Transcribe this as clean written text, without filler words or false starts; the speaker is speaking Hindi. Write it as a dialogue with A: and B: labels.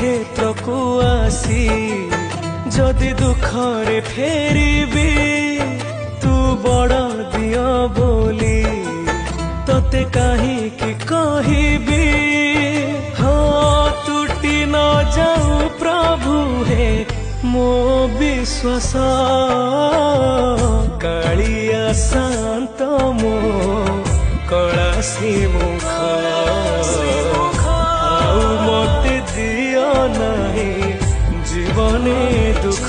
A: श्रीक्षेत्र को आसी जदि दुखरे फेरिबी तू बड़ दियो बोली तोते कहीं की कहबी। हाँ टूटी न जाऊ प्रभु हे मो विश्वास कालिया शांत मो कलासी मुख आउ मते दियो नहीं जीवने दुख।